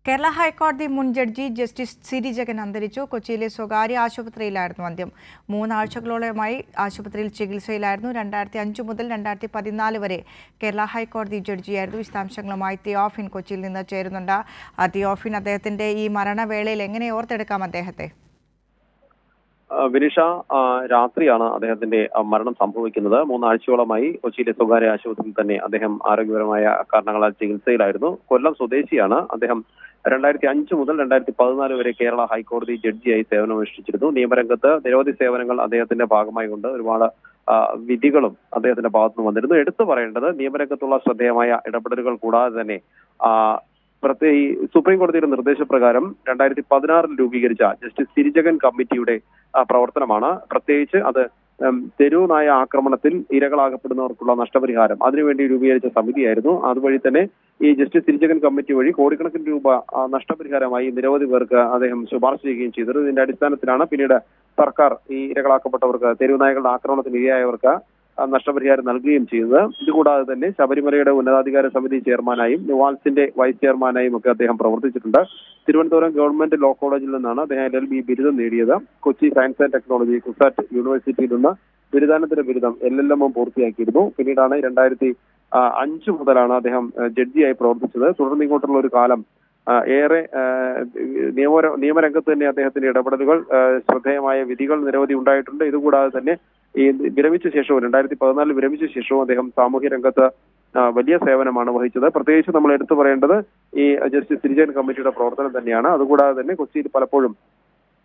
കേരള ഹൈക്കോടതി മുൻ judge justice Siri Jagan അന്തരിച്ചു. കൊച്ചിയിലെ സ്വകാര്യ ആശുപത്രിയിലായിരുന്നു അന്ത്യം. 3 ആഴ്ചകളോളമായി ആശുപത്രിയിൽ ചികിത്സയിലായിരുന്നു. 2005 മുതൽ 2014 വരെ കേരള ഹൈക്കോടതി ജഡ്ജിയായിരുന്നു. വിശദാംശങ്ങളുമായി തിയോഫിൻ കൊച്ചിയിൽ നിന്ന് ചേരുന്നുണ്ട്. തിയോഫിൻ, അദ്ദേഹത്തിന്റെ ഈ മരണവേളയിൽ എങ്ങനെ ഓർത്തെടുക്കാം അദ്ദേഹത്തെ? വിനിഷ, രാത്രിയാണ് അദ്ദേഹത്തിന്റെ മരണം സംഭവിക്കുന്നത്. 3 ആഴ്ചയോളമായി കൊച്ചിയിലെ സ്വകാര്യ ആശുപത്രിയിൽ തന്നെ അദ്ദേഹം ആരോഗ്യപരമായ കാരണങ്ങളാൽ ചികിത്സയിലായിരുന്നു. കൊല്ലം സ്വദേശിയാണ് അദ്ദേഹം. 2005 മുതൽ 2014 വരെ കേരള ഹൈക്കോടതി ജഡ്ജിയായി സേവനമനുഷ്ഠിച്ചിരുന്നു. നിയമരംഗത്ത് നിരവധി സേവനങ്ങൾ അദ്ദേഹത്തിന്റെ ഭാഗമായി കൊണ്ട് ഒരുപാട് വിധികളും അദ്ദേഹത്തിന്റെ ഭാഗത്തുനിന്ന് വന്നിരുന്നു. എടുത്തു പറയേണ്ടത്, നിയമരംഗത്തുള്ള ശ്രദ്ധേയമായ ഇടപെടലുകൾ കൂടാതെ തന്നെ സുപ്രീം കോടതിയുടെ നിർദ്ദേശപ്രകാരം 2016 രൂപീകരിച്ച ജസ്റ്റിസ് സിരിജഗൻ കമ്മിറ്റിയുടെ പ്രവർത്തനമാണ്. പ്രത്യേകിച്ച് അത് തെരുവ് നായ ആക്രമണത്തിൽ ഇരകളാകപ്പെടുന്നവർക്കുള്ള നഷ്ടപരിഹാരം അതിനുവേണ്ടി രൂപീകരിച്ച സമിതിയായിരുന്നു. അതുവഴി തന്നെ ഈ ജസ്റ്റിസ് സിരിജഗൻ കമ്മിറ്റി വഴി കോടിക്കണക്കിന് രൂപ നഷ്ടപരിഹാരമായി നിരവധി പേർക്ക് അദ്ദേഹം ശുപാർശ ചെയ്യുകയും ചെയ്തത്. ഇതിന്റെ അടിസ്ഥാനത്തിലാണ് പിന്നീട് സർക്കാർ ഈ ഇരകളാക്കപ്പെട്ടവർക്ക്, തെരുവ് നായകളുടെ ആക്രമണത്തിന് ഇരയായവർക്ക് നഷ്ടപരിഹാരം നൽകുകയും ചെയ്തത്. ഇതുകൂടാതെ തന്നെ ശബരിമലയുടെ ഉന്നതാധികാര സമിതി ചെയർമാനായും നുവാൽസിന്റെ വൈസ് ചെയർമാനായും ഒക്കെ അദ്ദേഹം പ്രവർത്തിച്ചിട്ടുണ്ട്. തിരുവനന്തപുരം ഗവൺമെന്റ് ലോ കോളേജിൽ നിന്നാണ് അദ്ദേഹം LLB ബിരുദം നേടിയത്. Kochi science and technology CUSAT യൂണിവേഴ്സിറ്റിയിൽ നിന്ന് ബിരുദാനന്തര ബിരുദം LLM പൂർത്തിയാക്കിയിരുന്നു. പിന്നീടാണ് 2005 മുതലാണ് അദ്ദേഹം ജഡ്ജിയായി പ്രവർത്തിച്ചത്. തുടർന്ന് ഇങ്ങോട്ടുള്ള ഒരു കാലം ഏറെ നിയമരംഗത്ത് തന്നെ അദ്ദേഹത്തിന്റെ ഇടപെടലുകൾ, ശ്രദ്ധേയമായ വിധികൾ നിരവധി ഉണ്ടായിട്ടുണ്ട്. ഇതുകൂടാതെ തന്നെ ഈ വിരമിച്ച ശേഷവും 2014 വിരമിച്ച ശേഷവും അദ്ദേഹം സാമൂഹ്യ രംഗത്ത് വലിയ സേവനമാണ് വഹിച്ചത്. പ്രത്യേകിച്ച് നമ്മൾ എടുത്തു പറയേണ്ടത് ഈ ജസ്റ്റിസ് സിരിജഗൻ കമ്മിറ്റിയുടെ പ്രവർത്തനം തന്നെയാണ്. അതുകൂടാതെ തന്നെ കൊച്ചിയിൽ പലപ്പോഴും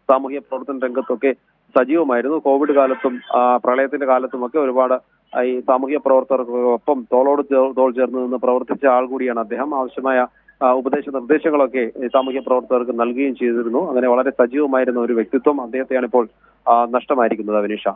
സാമൂഹ്യ പ്രവർത്തന രംഗത്തൊക്കെ സജീവമായിരുന്നു. കോവിഡ് കാലത്തും പ്രളയത്തിന്റെ കാലത്തുമൊക്കെ ഒരുപാട് ഈ സാമൂഹ്യ പ്രവർത്തകർക്കൊപ്പം തോളോട് തോൾ ചേർന്ന് നിന്ന് പ്രവർത്തിച്ച ആൾ കൂടിയാണ് അദ്ദേഹം. ആവശ്യമായ നിർദ്ദേശങ്ങളൊക്കെ സാമൂഹ്യ പ്രവർത്തകർക്ക് നൽകുകയും ചെയ്തിരുന്നു. അങ്ങനെ വളരെ സജീവമായിരുന്ന ഒരു വ്യക്തിത്വം അദ്ദേഹത്തെയാണ് ഇപ്പോൾ നഷ്ടമായിരിക്കുന്നത്. വിനീഷ.